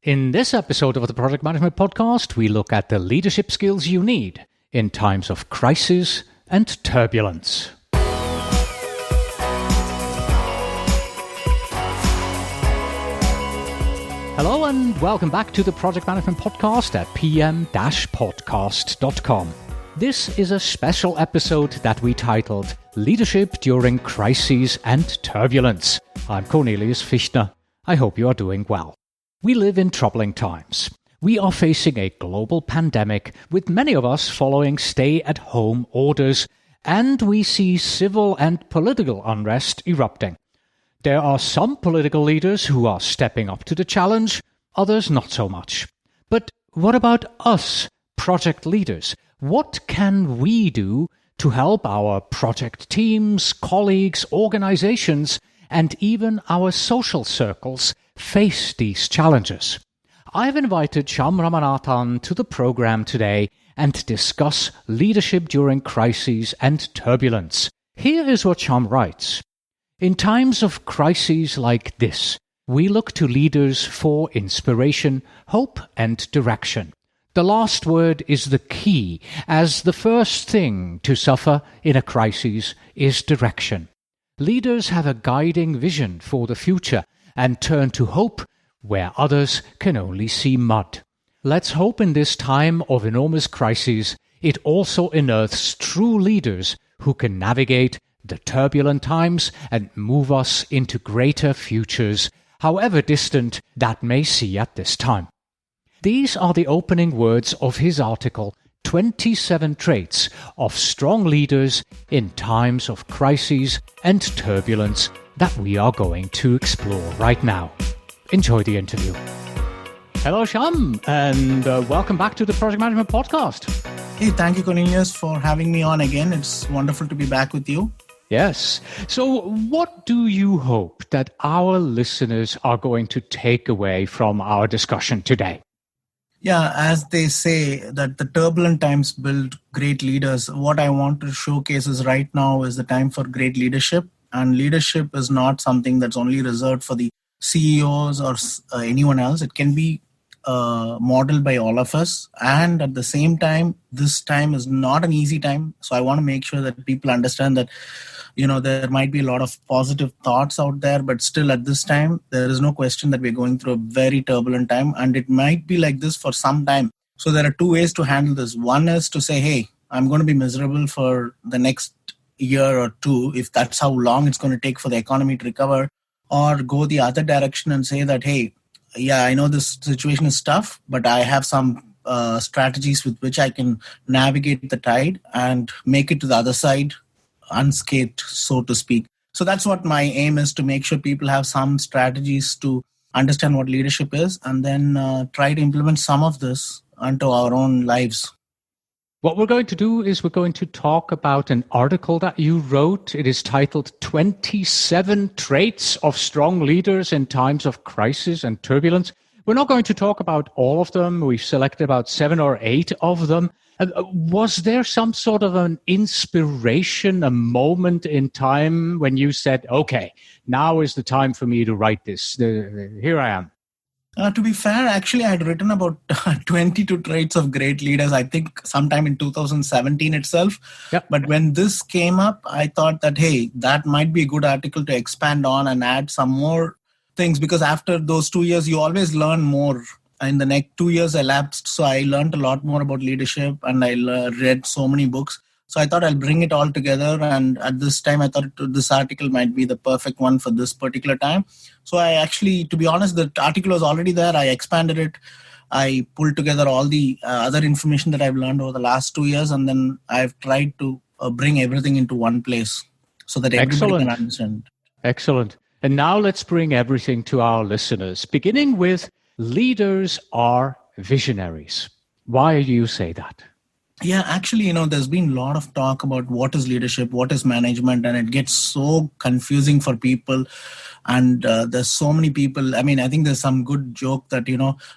In this episode of the Project Management Podcast, we look at the leadership skills you need in times of crisis and turbulence. Hello and welcome back to the Project Management Podcast at pm-podcast.com. This is a special episode that we titled Leadership During Crises and Turbulence. I'm Cornelius Fichtner. I hope you are doing well. We live in troubling times. We are facing a global pandemic, with many of us following stay-at-home orders, and we see civil and political unrest erupting. There are some political leaders who are stepping up to the challenge, others not so much. But what about us, project leaders? What can we do to help our project teams, colleagues, organizations, and even our social circles face these challenges? I've invited Shyam Ramanathan to the program today and discuss leadership during crises and turbulence. Here is what Shyam writes. In times of crises like this, we look to leaders for inspiration, hope, and direction. The last word is the key, as the first thing to suffer in a crisis is direction. Leaders have a guiding vision for the future and turn to hope where others can only see mud. Let's hope in this time of enormous crisis, it also unearths true leaders who can navigate the turbulent times and move us into greater futures, however distant that may seem at this time. These are the opening words of his article, 27 Traits of Strong Leaders in Times of Crises and Turbulence, that we are going to explore right now. Enjoy the interview. Hello, Shyam, and welcome back to the Project Management Podcast. Hey, thank you, Cornelius, for having me on again. It's wonderful to be back with you. Yes. So what do you hope that our listeners are going to take away from our discussion today? Yeah, as they say that the turbulent times build great leaders, what I want to showcase is right now is the time for great leadership. And leadership is not something that's only reserved for the CEOs or anyone else. It can be modeled by all of us. And at the same time, this time is not an easy time. So I want to make sure that people understand that, there might be a lot of positive thoughts out there, but still at this time, there is no question that we're going through a very turbulent time. And it might be like this for some time. So there are two ways to handle this. One is to say, hey, I'm going to be miserable for the next year or two, if that's how long it's going to take for the economy to recover, or go the other direction and say that, hey, yeah, I know this situation is tough, but I have some strategies with which I can navigate the tide and make it to the other side unscathed, so to speak. So that's what my aim is, to make sure people have some strategies to understand what leadership is and then try to implement some of this onto our own lives. What we're going to do is we're going to talk about an article that you wrote. It is titled 27 Traits of Strong Leaders in Times of Crisis and Turbulence. We're not going to talk about all of them. We've selected about 7 or 8 of them. Was there some sort of an inspiration, a moment in time when you said, okay, now is the time for me to write this. Here I am. To be fair, actually, I had written about 22 traits of great leaders, I think sometime in 2017 itself. Yep. But when this came up, I thought that, hey, that might be a good article to expand on and add some more things, because after those 2 years, you always learn more. In the next 2 years elapsed, so I learned a lot more about leadership and I read so many books. So I thought I'll bring it all together, and at this time I thought this article might be the perfect one for this particular time. So I actually, to be honest, the article was already there. I expanded it. I pulled together all the other information that I've learned over the last 2 years, and then I've tried to bring everything into one place so that everybody can understand. Excellent. And now let's bring everything to our listeners, beginning with leaders are visionaries. Why do you say that? Yeah, actually, there's been a lot of talk about what is leadership, what is management, and it gets so confusing for people. And there's so many people. I mean, I think there's some good joke that,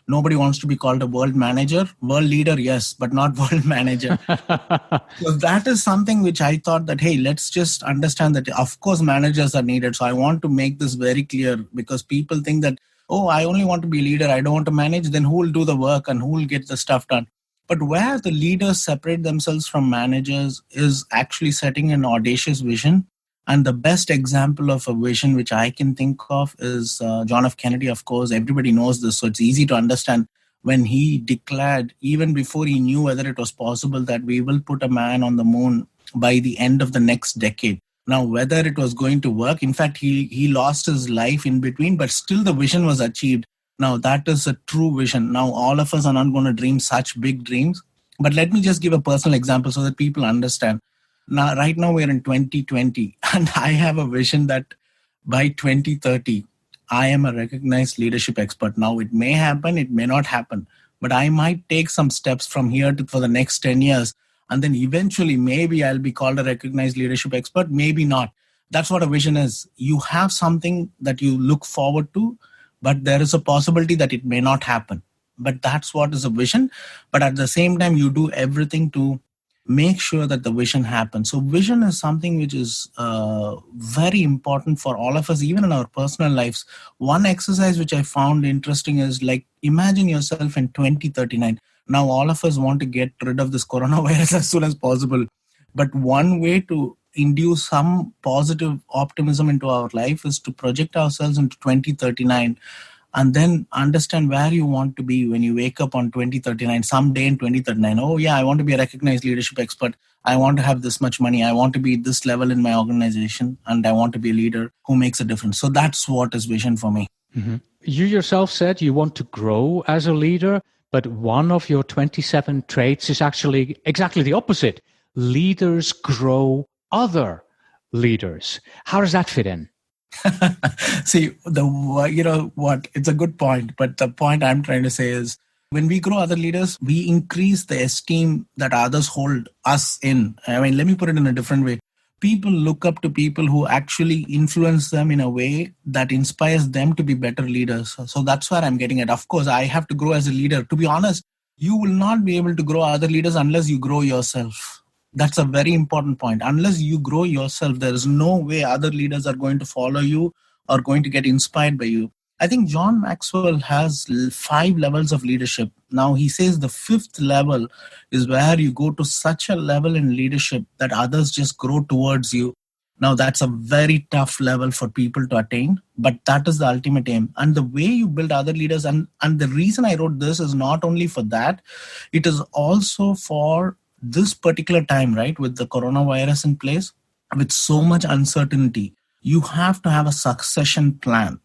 nobody wants to be called a world manager. World leader, yes, but not world manager. So that is something which I thought that, hey, let's just understand that, of course, managers are needed. So I want to make this very clear, because people think that oh, I only want to be a leader, I don't want to manage, then who will do the work and who will get the stuff done? But where the leaders separate themselves from managers is actually setting an audacious vision. And the best example of a vision which I can think of is John F. Kennedy, of course. Everybody knows this, so it's easy to understand. When he declared, even before he knew whether it was possible, that we will put a man on the moon by the end of the next decade. Now, whether it was going to work, in fact, he lost his life in between, but still the vision was achieved. Now, that is a true vision. Now, all of us are not going to dream such big dreams. But let me just give a personal example so that people understand. Now, right now, we're in 2020, and I have a vision that by 2030, I am a recognized leadership expert. Now, it may happen, it may not happen, but I might take some steps from here for the next 10 years. And then eventually, maybe I'll be called a recognized leadership expert, maybe not. That's what a vision is. You have something that you look forward to, but there is a possibility that it may not happen. But that's what is a vision. But at the same time, you do everything to make sure that the vision happens. So vision is something which is very important for all of us, even in our personal lives. One exercise which I found interesting is like, imagine yourself in 2039. Now, all of us want to get rid of this coronavirus as soon as possible. But one way to induce some positive optimism into our life is to project ourselves into 2039 and then understand where you want to be when you wake up on 2039, someday in 2039. Oh, yeah, I want to be a recognized leadership expert. I want to have this much money. I want to be this level in my organization, and I want to be a leader who makes a difference. So that's what is vision for me. Mm-hmm. You yourself said you want to grow as a leader, but one of your 27 traits is actually exactly the opposite. Leaders grow other leaders. How does that fit in? See, it's a good point, but the point I'm trying to say is when we grow other leaders, we increase the esteem that others hold us in. I mean, let me put it in a different way. People look up to people who actually influence them in a way that inspires them to be better leaders. So that's where I'm getting at. Of course, I have to grow as a leader. To be honest, you will not be able to grow other leaders unless you grow yourself. That's a very important point. Unless you grow yourself, there is no way other leaders are going to follow you or going to get inspired by you. I think John Maxwell has 5 levels of leadership. Now, he says the 5th level is where you go to such a level in leadership that others just grow towards you. Now, that's a very tough level for people to attain, but that is the ultimate aim. And the way you build other leaders, and the reason I wrote this is not only for that, it is also for this particular time, right, with the coronavirus in place, with so much uncertainty, you have to have a succession plan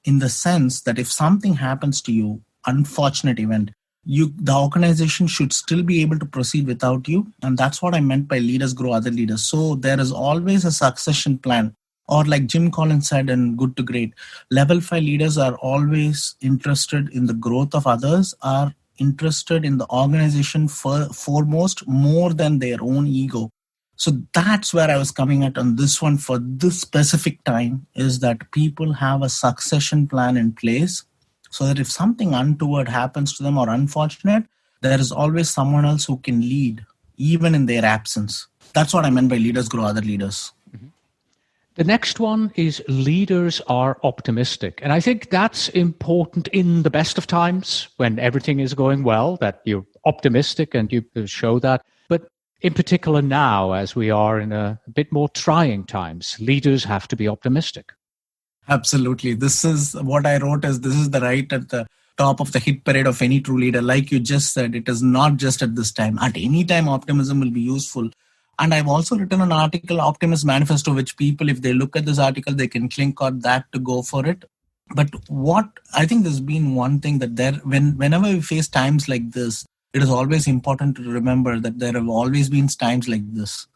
in the sense that if something happens to you, unfortunate event, the organization should still be able to proceed without you. And that's what I meant by leaders grow other leaders. So there is always a succession plan. Or like Jim Collins said in Good to Great, level 5 leaders are always interested in the growth of others, are interested in the organization foremost more than their own ego. So that's where I was coming at on this one for this specific time, is that people have a succession plan in place so that if something untoward happens to them or unfortunate, there is always someone else who can lead even in their absence. That's what I meant by leaders grow other leaders. Mm-hmm. The next one is leaders are optimistic. And I think that's important in the best of times when everything is going well, that you're optimistic and you show that. But in particular now, as we are in a bit more trying times, leaders have to be optimistic. Absolutely. This is what I wrote as this is the right at the top of the hit parade of any true leader. Like you just said, it is not just at this time. At any time, optimism will be useful. And I've also written an article, Optimist Manifesto, which people, if they look at this article, they can click on that to go for it. But what I think there's been one thing that whenever we face times like this, it is always important to remember that there have always been times like this.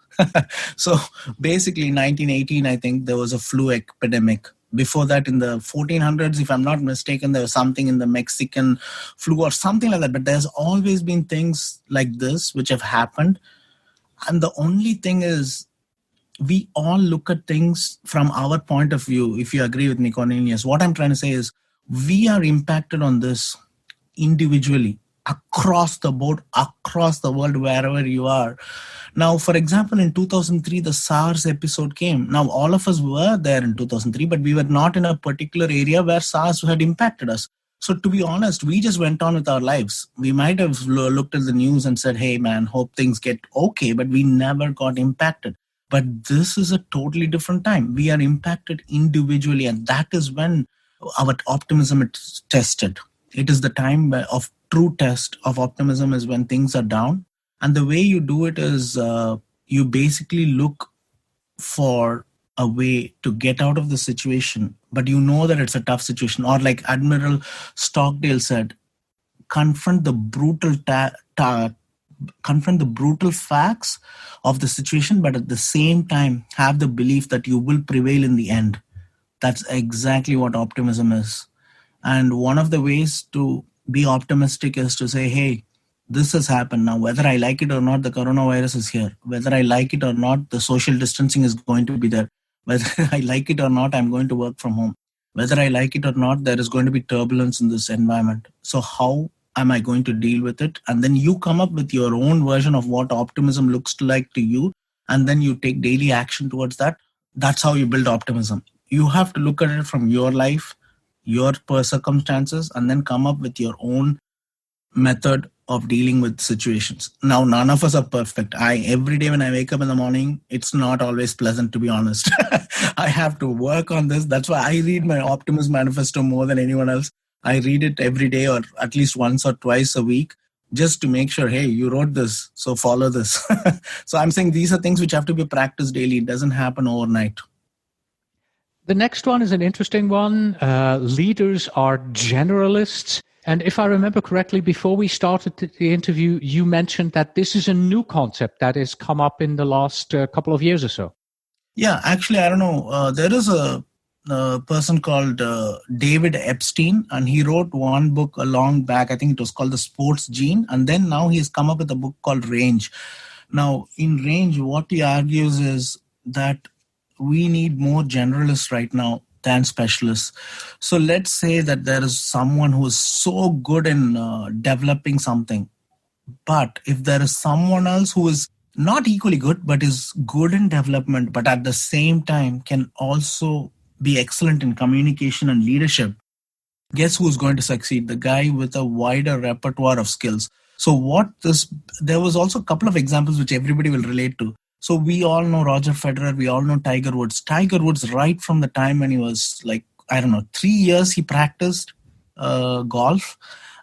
So basically, in 1918, I think there was a flu epidemic. Before that, in the 1400s, if I'm not mistaken, there was something in the Mexican flu or something like that. But there's always been things like this which have happened. And the only thing is, we all look at things from our point of view. If you agree with me, Cornelius, what I'm trying to say is we are impacted on this individually. across the board, across the world, wherever you are. Now, for example, in 2003, the SARS episode came. Now, all of us were there in 2003, but we were not in a particular area where SARS had impacted us. So to be honest, we just went on with our lives. We might have looked at the news and said, hey, man, hope things get okay, but we never got impacted. But this is a totally different time. We are impacted individually, and that is when our optimism is tested. It is the time of true test of optimism is when things are down. And the way you do it is you basically look for a way to get out of the situation, but you know that it's a tough situation. Or like Admiral Stockdale said, confront the brutal confront the brutal facts of the situation, but at the same time have the belief that you will prevail in the end. That's exactly what optimism is. And one of the ways to be optimistic is to say, hey, this has happened. Now, whether I like it or not, the coronavirus is here. Whether I like it or not, the social distancing is going to be there. Whether I like it or not, I'm going to work from home. Whether I like it or not, there is going to be turbulence in this environment. So how am I going to deal with it? And then you come up with your own version of what optimism looks like to you. And then you take daily action towards that. That's how you build optimism. You have to look at it from your life, your circumstances, and then come up with your own method of dealing with situations. Now, none of us are perfect. Every day when I wake up in the morning, it's not always pleasant, to be honest. I have to work on this. That's why I read my Optimist Manifesto more than anyone else. I read it every day or at least once or twice a week just to make sure, hey, you wrote this, so follow this. So I'm saying these are things which have to be practiced daily. It doesn't happen overnight. The next one is an interesting one. Leaders are generalists. And if I remember correctly, before we started the interview, you mentioned that this is a new concept that has come up in the last couple of years or so. Yeah, actually, I don't know. There is a person called David Epstein, and he wrote one book a long back. I think it was called The Sports Gene. And then now he's come up with a book called Range. Now, in Range, what he argues is that we need more generalists right now than specialists. So let's say that there is someone who is so good in developing something, but if there is someone else who is not equally good, but is good in development, but at the same time can also be excellent in communication and leadership, guess who's going to succeed? The guy with a wider repertoire of skills. So there was also a couple of examples which everybody will relate to. So we all know Roger Federer. We all know Tiger Woods. Tiger Woods, right from the time when he was 3 years, he practiced golf.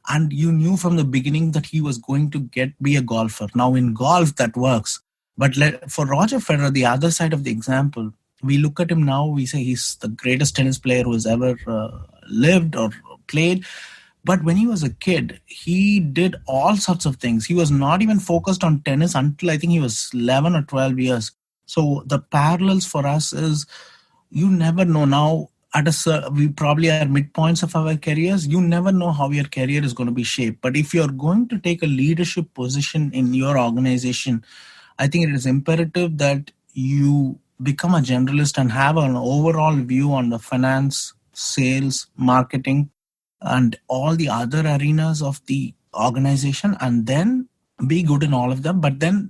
And you knew from the beginning that he was going to be a golfer. Now in golf, that works. But for Roger Federer, the other side of the example, we look at him now, we say he's the greatest tennis player who has ever lived or played. But when he was a kid, he did all sorts of things. He was not even focused on tennis until I think he was 11 or 12 years. So the parallels for us is you never know. Now, we probably are midpoints of our careers. You never know how your career is going to be shaped. But if you're going to take a leadership position in your organization, I think it is imperative that you become a generalist and have an overall view on the finance, sales, marketing, and all the other arenas of the organization, and then be good in all of them, but then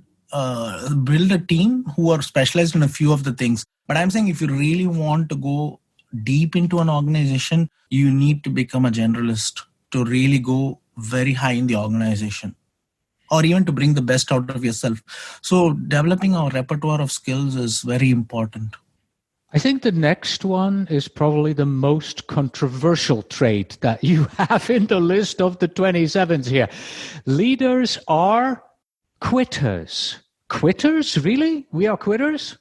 build a team who are specialized in a few of the things. But I'm saying if you really want to go deep into an organization, you need to become a generalist to really go very high in the organization, or even to bring the best out of yourself. So developing our repertoire of skills is very important. I think the next one is probably the most controversial trait that you have in the list of the 27s here. Leaders are quitters. Quitters? Really? We are quitters?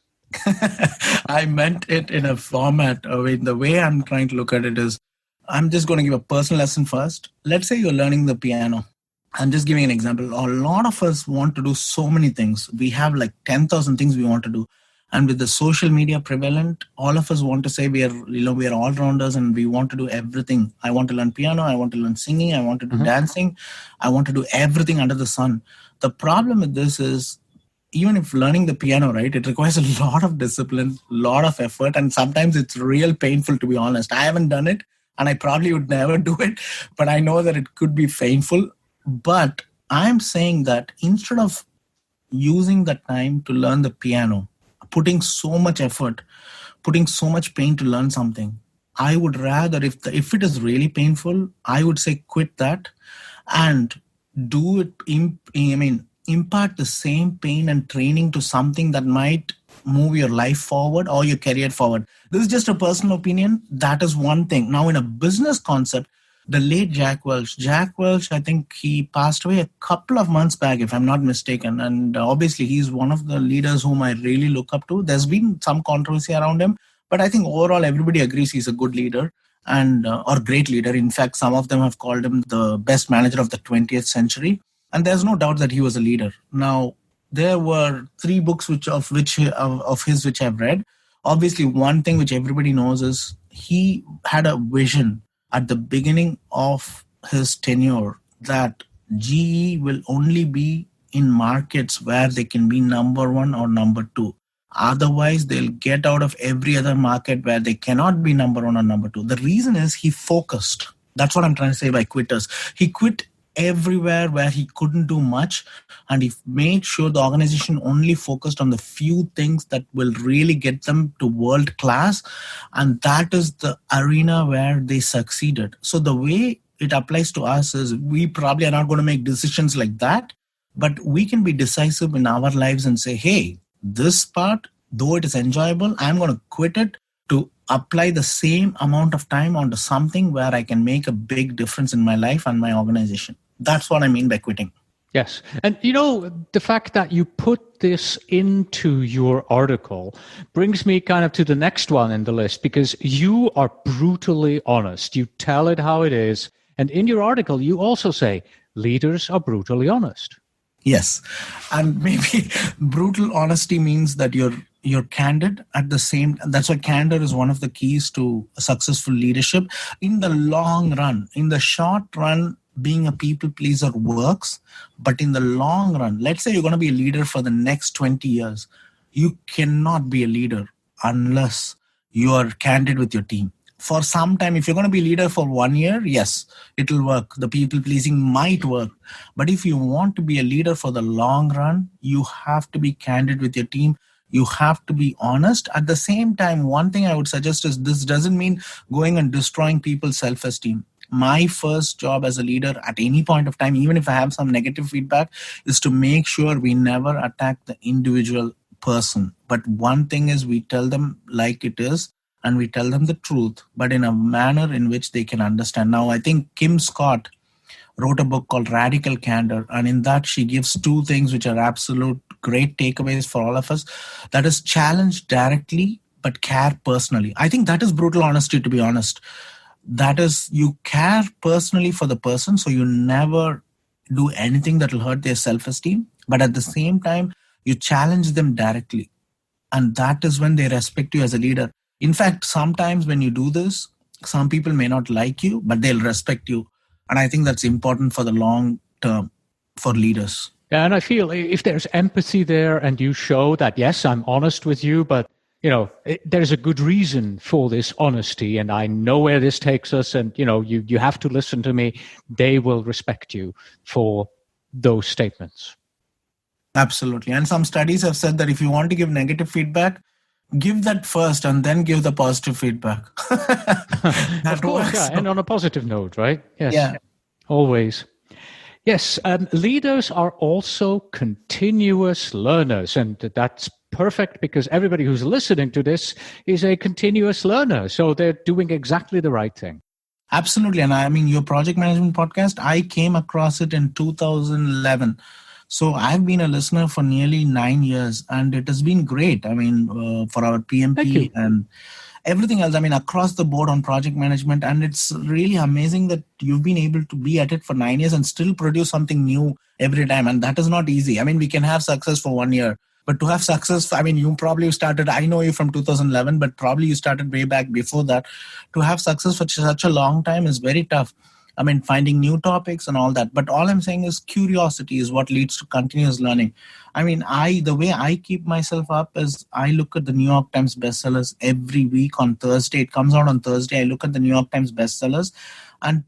I meant it in a format. The way I'm trying to look at it is, I'm just going to give a personal lesson first. Let's say you're learning the piano. I'm just giving an example. A lot of us want to do so many things. We have 10,000 things we want to do. And with the social media prevalent, all of us want to say we are all-rounders and we want to do everything. I want to learn piano. I want to learn singing. I want to do dancing. I want to do everything under the sun. The problem with this is, even if learning the piano, right, it requires a lot of discipline, a lot of effort, and sometimes it's real painful, to be honest. I haven't done it, and I probably would never do it, but I know that it could be painful. But I'm saying that instead of using the time to learn the piano, putting so much effort, putting so much pain to learn something, I would rather, if it is really painful, I would say quit that and do it. Impart the same pain and training to something that might move your life forward or your career forward. This is just a personal opinion. That is one thing. Now, in a business concept, the late Jack Welch, I think he passed away a couple of months back, if I'm not mistaken. And obviously, he's one of the leaders whom I really look up to. There's been some controversy around him, but I think overall everybody agrees he's a good leader and or great leader. In fact, some of them have called him the best manager of the 20th century. And there's no doubt that he was a leader. Now, there were three books of his which I've read. Obviously, one thing which everybody knows is he had a vision at the beginning of his tenure that GE will only be in markets where they can be number one or number two. Otherwise, they'll get out of every other market where they cannot be number one or number two. The reason is he focused. That's what I'm trying to say by quitters. He quit everywhere where he couldn't do much, and he made sure the organization only focused on the few things that will really get them to world class, and that is the arena where they succeeded. So the way it applies to us is we probably are not going to make decisions like that, but we can be decisive in our lives and say, hey, this part, though it is enjoyable, I'm going to quit it to apply the same amount of time onto something where I can make a big difference in my life and my organization. That's what I mean by quitting. Yes. And, the fact that you put this into your article brings me kind of to the next one in the list, because you are brutally honest. You tell it how it is. And in your article, you also say leaders are brutally honest. Yes. And maybe brutal honesty means that you're candid at the same. That's why candor is one of the keys to successful leadership in the long run. In the short run, being a people pleaser works, but in the long run, let's say you're going to be a leader for the next 20 years, you cannot be a leader unless you are candid with your team. For some time, if you're going to be a leader for 1 year, yes, it'll work. The people pleasing might work. But if you want to be a leader for the long run, you have to be candid with your team. You have to be honest. At the same time, one thing I would suggest is this doesn't mean going and destroying people's self-esteem. My first job as a leader at any point of time, even if I have some negative feedback, is to make sure we never attack the individual person. But one thing is we tell them like it is, and we tell them the truth, but in a manner in which they can understand. Now, I think Kim Scott wrote a book called Radical Candor, and in that she gives two things which are absolute great takeaways for all of us. That is, challenge directly, but care personally. I think that is brutal honesty, to be honest. That is, you care personally for the person, so you never do anything that will hurt their self-esteem, but at the same time, you challenge them directly. And that is when they respect you as a leader. In fact, sometimes when you do this, some people may not like you, but they'll respect you. And I think that's important for the long term for leaders. Yeah, and I feel if there's empathy there and you show that, yes, I'm honest with you, but there's a good reason for this honesty, and I know where this takes us, and you have to listen to me, they will respect you for those statements. Absolutely. And some studies have said that if you want to give negative feedback, give that first and then give the positive feedback. Of course, yeah. And on a positive note, right? Yes. Yeah. Always. Yes. Leaders are also continuous learners, and that's perfect because everybody who's listening to this is a continuous learner. So they're doing exactly the right thing. Absolutely. And I mean, your project management podcast, I came across it in 2011. So I've been a listener for nearly 9 years, and it has been great. I mean, for our PMP and everything else, I mean, across the board on project management. And it's really amazing that you've been able to be at it for 9 years and still produce something new every time. And that is not easy. I mean, we can have success for 1 year, but to have success, I mean, you probably started, I know you from 2011, but probably you started way back before that. To have success for such a long time is very tough. I mean, finding new topics and all that. But all I'm saying is curiosity is what leads to continuous learning. I mean, the way I keep myself up is I look at the New York Times bestsellers every week on Thursday. It comes out on Thursday. I look at the New York Times bestsellers, and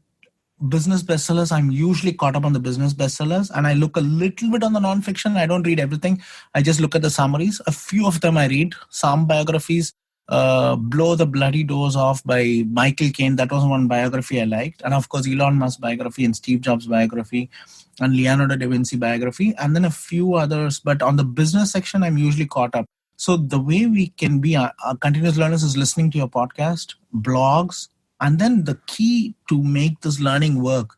business bestsellers, I'm usually caught up on the business bestsellers, and I look a little bit on the nonfiction. I don't read everything. I just look at the summaries. A few of them I read. Some biographies, Blow the Bloody Doors Off by Michael Caine. That was one biography I liked. And of course, Elon Musk biography and Steve Jobs biography and Leonardo da Vinci biography, and then a few others. But on the business section, I'm usually caught up. So the way we can be continuous learners is listening to your podcast, blogs, and then the key to make this learning work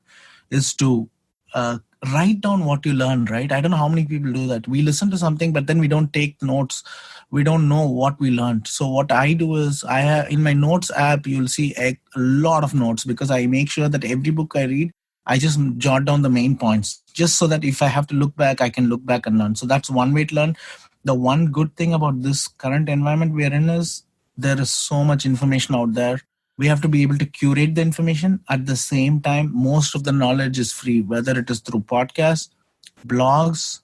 is to write down what you learn, right? I don't know how many people do that. We listen to something, but then we don't take notes. We don't know what we learned. So what I do is I have in my notes app, you'll see a lot of notes because I make sure that every book I read, I just jot down the main points just so that if I have to look back, I can look back and learn. So that's one way to learn. The one good thing about this current environment we are in is there is so much information out there. We have to be able to curate the information. At the same time, most of the knowledge is free, whether it is through podcasts, blogs,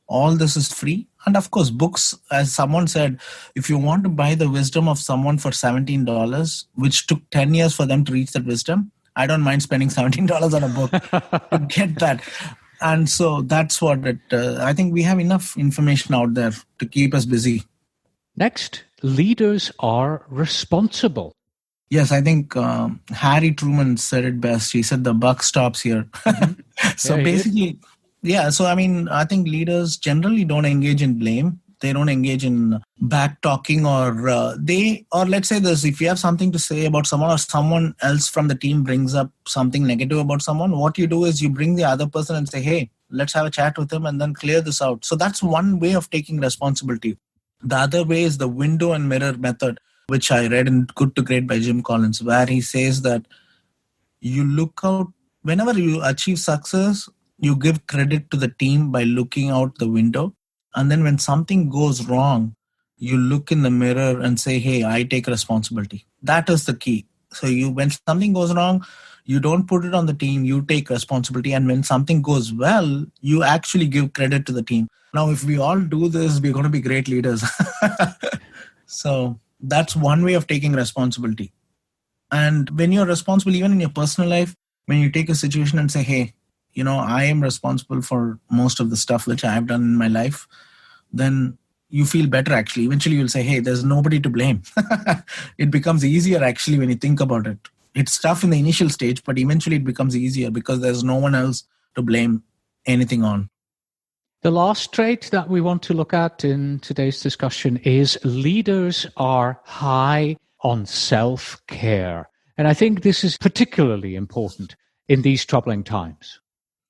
all this is free. And of course, books, as someone said, if you want to buy the wisdom of someone for $17, which took 10 years for them to reach that wisdom, I don't mind spending $17 on a book to get that. And so that's what I think we have enough information out there to keep us busy. Next, leaders are responsible. Yes, I think Harry Truman said it best. He said the buck stops here. Mm-hmm. So basically, so I mean, I think leaders generally don't engage in blame. They don't engage in back talking or let's say this, if you have something to say about someone or someone else from the team brings up something negative about someone, what you do is you bring the other person and say, hey, let's have a chat with him and then clear this out. So that's one way of taking responsibility. The other way is the window and mirror method, which I read in Good to Great by Jim Collins, where he says that you look out, whenever you achieve success, you give credit to the team by looking out the window. And then when something goes wrong, you look in the mirror and say, hey, I take responsibility. That is the key. So when something goes wrong, you don't put it on the team, you take responsibility. And when something goes well, you actually give credit to the team. Now, if we all do this, we're going to be great leaders. So that's one way of taking responsibility. And when you're responsible, even in your personal life, when you take a situation and say, hey, I am responsible for most of the stuff which I have done in my life, then you feel better actually. Eventually you'll say, hey, there's nobody to blame. It becomes easier actually when you think about it. It's tough in the initial stage, but eventually it becomes easier because there's no one else to blame anything on. The last trait that we want to look at in today's discussion is leaders are high on self-care. And I think this is particularly important in these troubling times.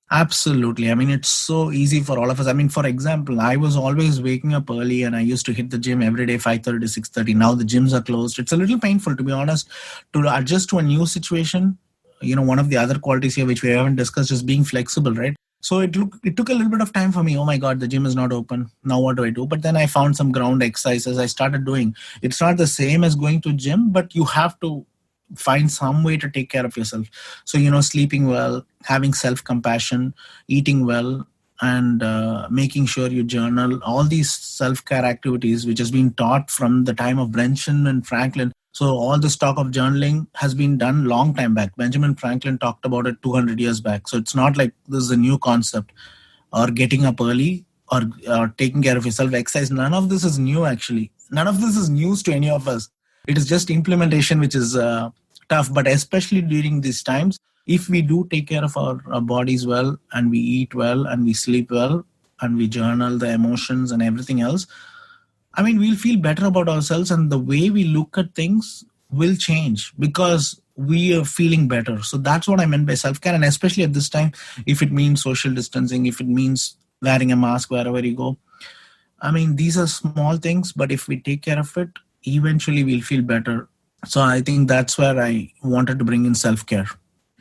Absolutely. I mean, it's so easy for all of us. I mean, for example, I was always waking up early and I used to hit the gym every day, 5:30 to 6:30. Now the gyms are closed. It's a little painful, to be honest, to adjust to a new situation. One of the other qualities here, which we haven't discussed, is being flexible, right? So it took a little bit of time for me. Oh my God, the gym is not open. Now what do I do? But then I found some ground exercises I started doing. It's not the same as going to gym, but you have to find some way to take care of yourself. So, sleeping well, having self-compassion, eating well, and making sure you journal, all these self-care activities, which has been taught from the time of Benjamin and Franklin. So all this talk of journaling has been done long time back. Benjamin Franklin talked about it 200 years back. So it's not like this is a new concept, or getting up early or taking care of yourself, exercise. None of this is new, actually. None of this is news to any of us. It is just implementation, which is tough. But especially during these times, if we do take care of our bodies well, and we eat well, and we sleep well, and we journal the emotions and everything else, I mean, we'll feel better about ourselves, and the way we look at things will change because we are feeling better. So that's what I meant by self-care. And especially at this time, if it means social distancing, if it means wearing a mask wherever you go, I mean, these are small things, but if we take care of it, eventually we'll feel better. So I think that's where I wanted to bring in self-care.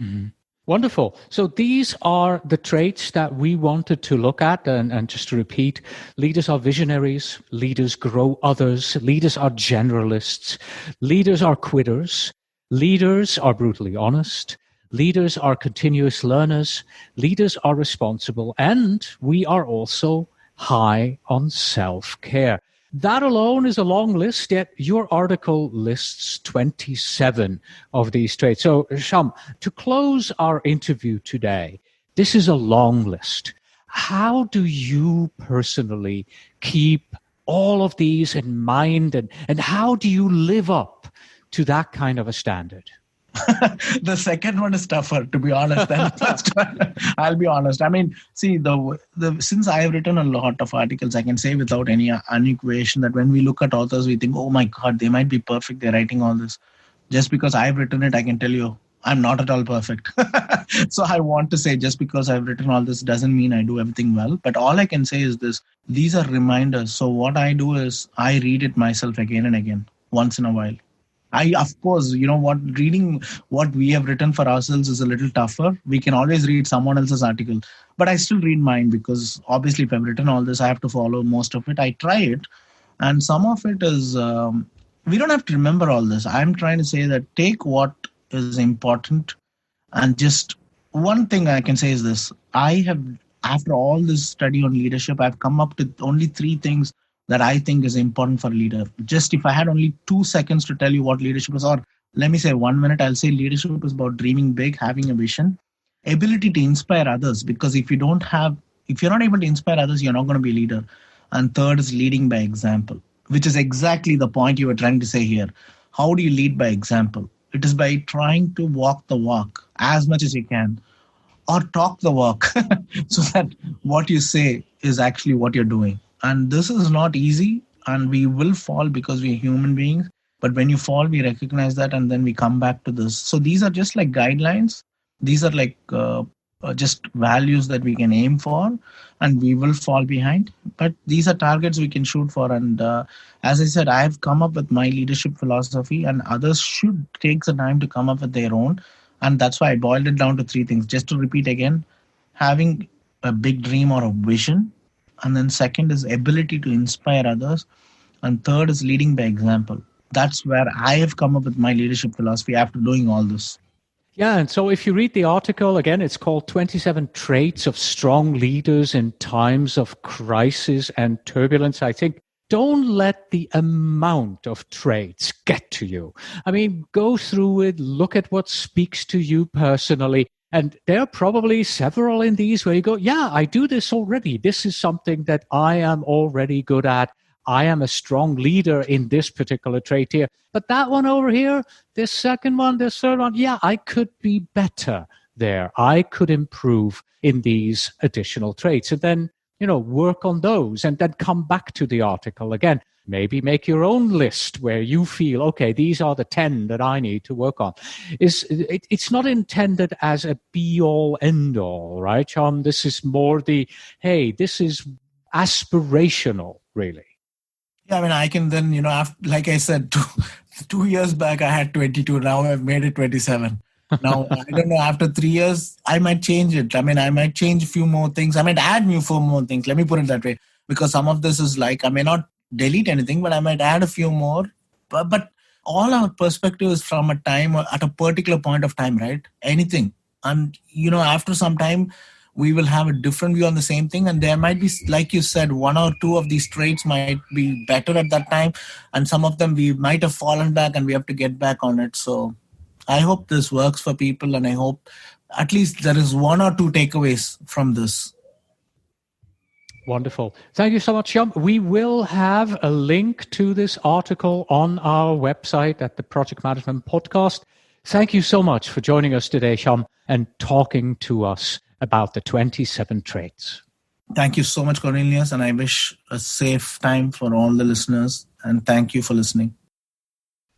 Mm-hmm. Wonderful. So these are the traits that we wanted to look at. And just to repeat, leaders are visionaries, leaders grow others, leaders are generalists, leaders are quitters, leaders are brutally honest, leaders are continuous learners, leaders are responsible, and we are also high on self-care. That alone is a long list, yet your article lists 27 of these traits. So, Shyam, to close our interview today, this is a long list. How do you personally keep all of these in mind, and how do you live up to that kind of a standard? The second one is tougher, to be honest, than the first one. I'll be honest. I mean, see, since I have written a lot of articles, I can say without any unequation that when we look at authors, we think, oh my God, they might be perfect. They're writing all this. Just because I've written it, I can tell you, I'm not at all perfect. So I want to say, just because I've written all this doesn't mean I do everything well. But all I can say is this: these are reminders. So what I do is I read it myself again and again, once in a while. Of course, reading what we have written for ourselves is a little tougher. We can always read someone else's article, but I still read mine because obviously if I've written all this, I have to follow most of it. I try it, and some of it is, we don't have to remember all this. I'm trying to say that take what is important, and just one thing I can say is this. After all this study on leadership, I've come up with only 3 things that I think is important for a leader. Just if I had only 2 seconds to tell you what leadership is, or let me say 1 minute, I'll say leadership is about dreaming big, having a vision, ability to inspire others, because if you're not able to inspire others, you're not going to be a leader. And third is leading by example, which is exactly the point you were trying to say here. How do you lead by example? It is by trying to walk the walk as much as you can, or talk the walk so that what you say is actually what you're doing. And this is not easy, and we will fall because we're human beings. But when you fall, we recognize that, and then we come back to this. So these are just like guidelines. These are like just values that we can aim for, and we will fall behind. But these are targets we can shoot for. And as I said, I've come up with my leadership philosophy, and others should take the time to come up with their own. And that's why I boiled it down to 3 things. Just to repeat again, having a big dream or a vision. And then second is ability to inspire others. And third is leading by example. That's where I have come up with my leadership philosophy after doing all this. Yeah, and so if you read the article, again, it's called 27 Traits of Strong Leaders in Times of Crisis and Turbulence. I think don't let the amount of traits get to you. I mean, go through it, look at what speaks to you personally. And there are probably several in these where you go, yeah, I do this already. This is something that I am already good at. I am a strong leader in this particular trait here. But that one over here, this second one, this third one, yeah, I could be better there. I could improve in these additional traits. And then, work on those and then come back to the article again. Maybe make your own list where you feel, okay, these are the 10 that I need to work on. It's not intended as a be-all, end-all, right, Shyam? This is more this is aspirational, really. Yeah, I mean, I can then, like I said, 2 years back, I had 22. Now I've made it 27. Now, I don't know, after 3 years, I might change it. I mean, I might change a few more things. I might add 4 more things. Let me put it that way. Because some of this is like, I may not delete anything, but I might add a few more. But all our perspective is from a time or at a particular point of time, right? Anything. And, after some time, we will have a different view on the same thing. And there might be, like you said, 1 or 2 of these traits might be better at that time. And some of them we might have fallen back and we have to get back on it. So I hope this works for people. And I hope at least there is 1 or 2 takeaways from this. Wonderful. Thank you so much, Shyam. We will have a link to this article on our website at the Project Management Podcast. Thank you so much for joining us today, Shyam, and talking to us about the 27 traits. Thank you so much, Cornelius, and I wish a safe time for all the listeners, and thank you for listening.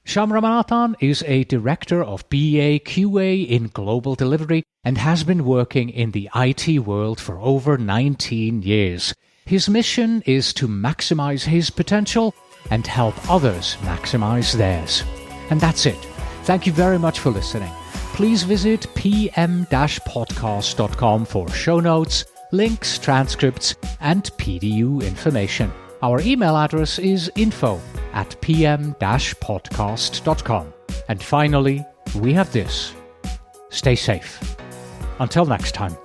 Shyam Ramanathan is a director of BA QA in global delivery and has been working in the IT world for over 19 years. His mission is to maximize his potential and help others maximize theirs. And that's it. Thank you very much for listening. Please visit pm-podcast.com for show notes, links, transcripts, and PDU information. Our email address is info@pm-podcast.com. And finally, we have this. Stay safe. Until next time.